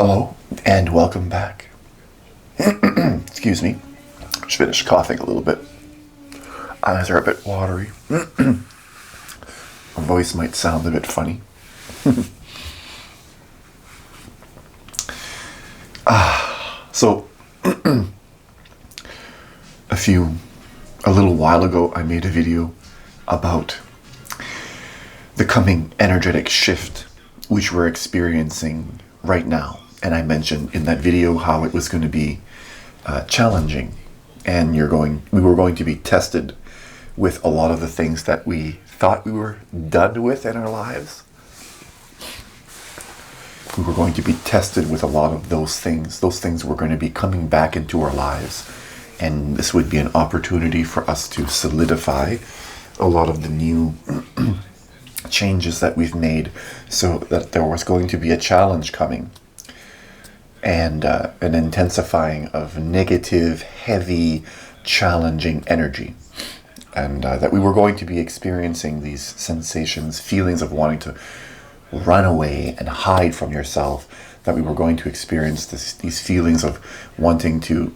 Hello and welcome back. Excuse me. Just finished coughing a little bit. Eyes are a bit watery. My voice might sound a bit funny. So, a little while ago, I made a video about the coming energetic shift which we're experiencing right now. And I mentioned in that video how it was going to be challenging, and we were going to be tested with a lot of the things that we thought we were done with in our lives. We were going to be tested with a lot of those things. Those things were going to be coming back into our lives, and this would be an opportunity for us to solidify a lot of the new changes that we've made, so that there was going to be a challenge coming, and an intensifying of negative, heavy, challenging energy, and that we were going to be experiencing these sensations, feelings of wanting to run away and hide from yourself, that we were going to experience these feelings of wanting to,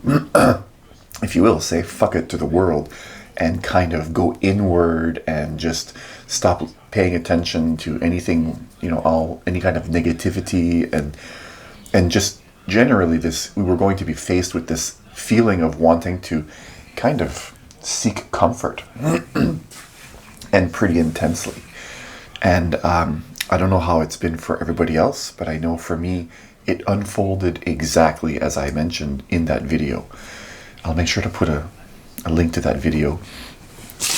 if you will, say fuck it to the world and kind of go inward and just stop paying attention to anything, any kind of negativity, and just generally we were going to be faced with this feeling of wanting to kind of seek comfort and pretty intensely. And I don't know how it's been for everybody else, but I know for me it unfolded exactly as I mentioned in that video. I'll make sure to put a link to that video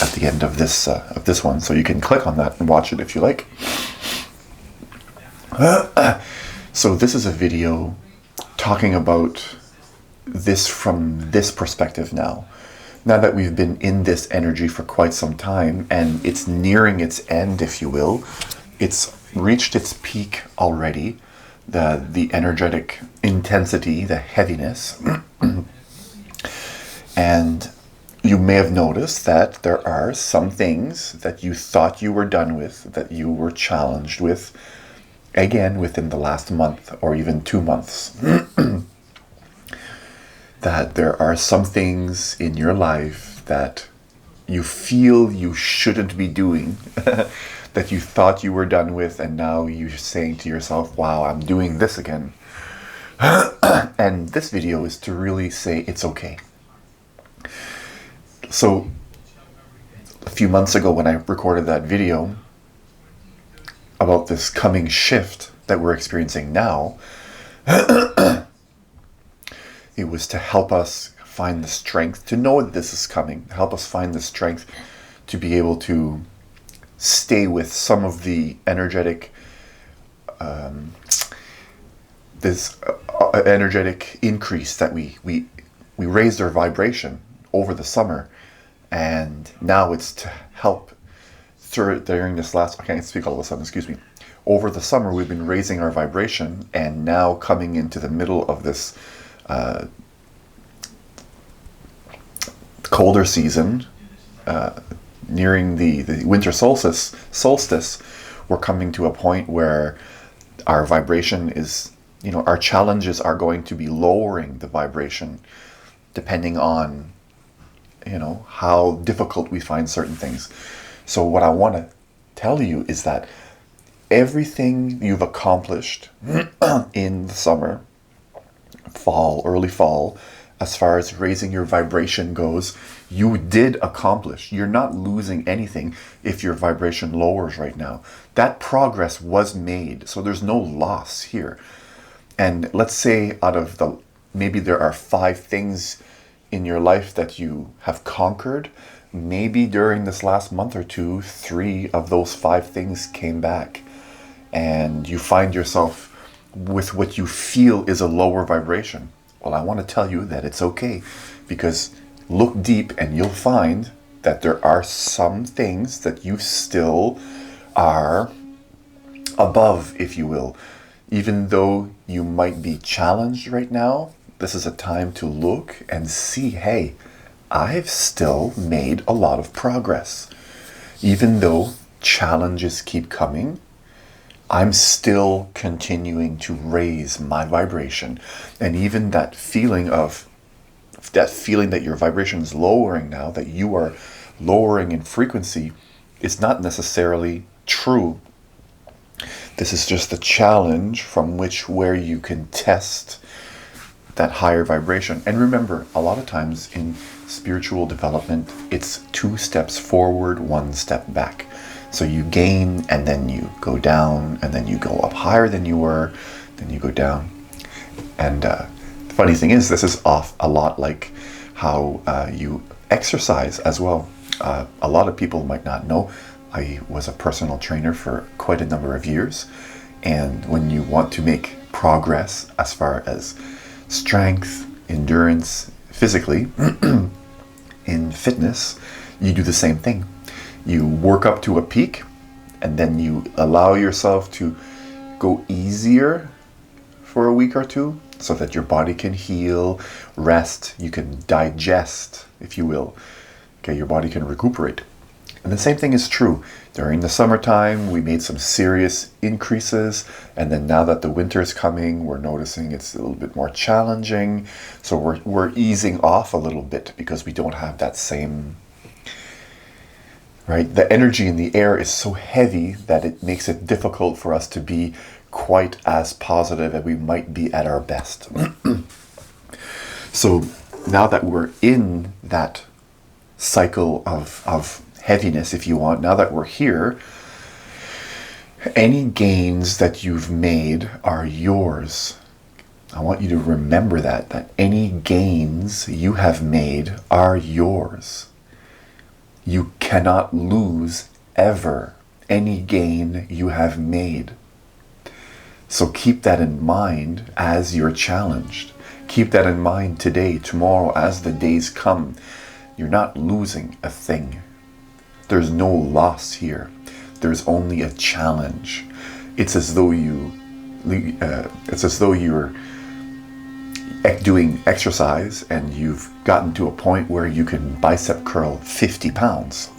at the end of this one, so you can click on that and watch it if you like. So this is a video talking about this from this perspective now that we've been in this energy for quite some time, and it's nearing its end, if you will. It's reached its peak already, the energetic intensity, the heaviness. And you may have noticed that there are some things that you thought you were done with, that you were challenged with, again, within the last month or even 2 months. That there are some things in your life that you feel you shouldn't be doing, that you thought you were done with, and now you're saying to yourself, wow, I'm doing this again. And this video is to really say it's okay. So, a few months ago when I recorded that video about this coming shift that we're experiencing now, it was to help us find the strength to know that this is coming, help us find the strength to be able to stay with some of the energetic, this energetic increase that we raised our vibration over the summer, and now it's to help during this last, I can't speak all of a sudden, excuse me. Over the summer we've been raising our vibration, and now coming into the middle of this colder season, nearing the winter solstice, we're coming to a point where our vibration is, our challenges are going to be lowering the vibration depending on, how difficult we find certain things. So what I want to tell you is that everything you've accomplished in the summer, early fall, as far as raising your vibration goes, you did accomplish. You're not losing anything if your vibration lowers right now. That progress was made, so there's no loss here. And let's say maybe there are 5 things in your life that you have conquered. Maybe during this last month or 2, 3 of those 5 things came back, and you find yourself with what you feel is a lower vibration. Well, I want to tell you that it's okay, because look deep and you'll find that there are some things that you still are above, if you will. Even though you might be challenged right now, this is a time to look and see, hey, I've still made a lot of progress. Even though challenges keep coming, I'm still continuing to raise my vibration. And even that feeling that your vibration is lowering now, that you are lowering in frequency, is not necessarily true. This is just a challenge from where you can test that higher vibration. And remember, a lot of times in spiritual development, it's 2 steps forward, 1 step back. So you gain, and then you go down, and then you go up higher than you were, then you go down. And the funny thing is, this is a lot like how you exercise as well. A lot of people might not know, I was a personal trainer for quite a number of years. And when you want to make progress as far as strength, endurance, physically, in fitness, you do the same thing. You work up to a peak, and then you allow yourself to go easier for a week or two so that your body can heal, rest, you can digest, if you will. Okay, your body can recuperate. And the same thing is true. During the summertime, we made some serious increases, and then now that the winter is coming, we're noticing it's a little bit more challenging. So we're easing off a little bit because we don't have that same, right? The energy in the air is so heavy that it makes it difficult for us to be quite as positive as we might be at our best. So now that we're in that cycle of heaviness, if you want, now that we're here, any gains that you've made are yours. I want you to remember that any gains you have made are yours. You cannot lose ever any gain you have made. So keep that in mind as you're challenged. Keep that in mind today, tomorrow, as the days come. You're not losing a thing. There's no loss here. There's only a challenge. It's as though you're doing exercise and you've gotten to a point where you can bicep curl 50 pounds.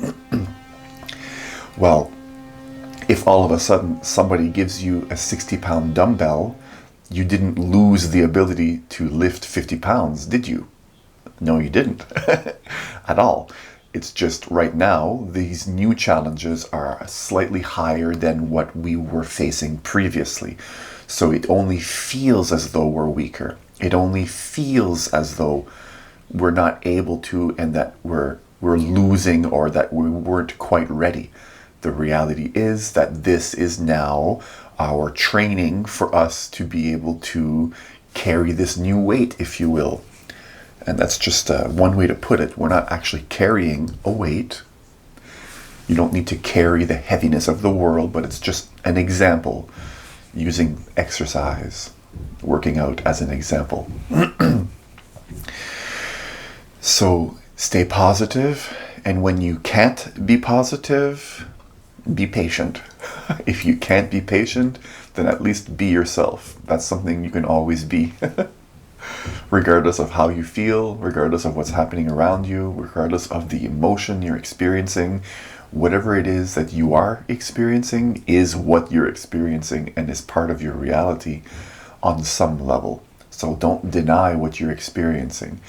Well, if all of a sudden somebody gives you a 60-pound dumbbell, you didn't lose the ability to lift 50 pounds, did you? No, you didn't at all. It's just right now, these new challenges are slightly higher than what we were facing previously. So it only feels as though we're weaker. It only feels as though we're not able to, and that we're losing, or that we weren't quite ready. The reality is that this is now our training for us to be able to carry this new weight, if you will. And that's just one way to put it. We're not actually carrying a weight. You don't need to carry the heaviness of the world, but it's just an example, using exercise, working out as an example. So stay positive, and when you can't be positive, be patient. If you can't be patient, then at least be yourself. That's something you can always be. Regardless of how you feel, regardless of what's happening around you, regardless of the emotion you're experiencing, whatever it is that you are experiencing is what you're experiencing and is part of your reality on some level. So don't deny what you're experiencing.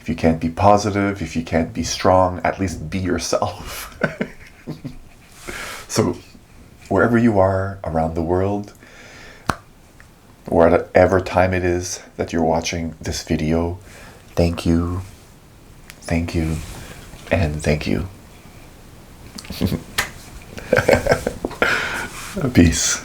If you can't be positive, if you can't be strong, at least be yourself. So wherever you are around the world, whatever time it is that you're watching this video, thank you, and thank you. Peace.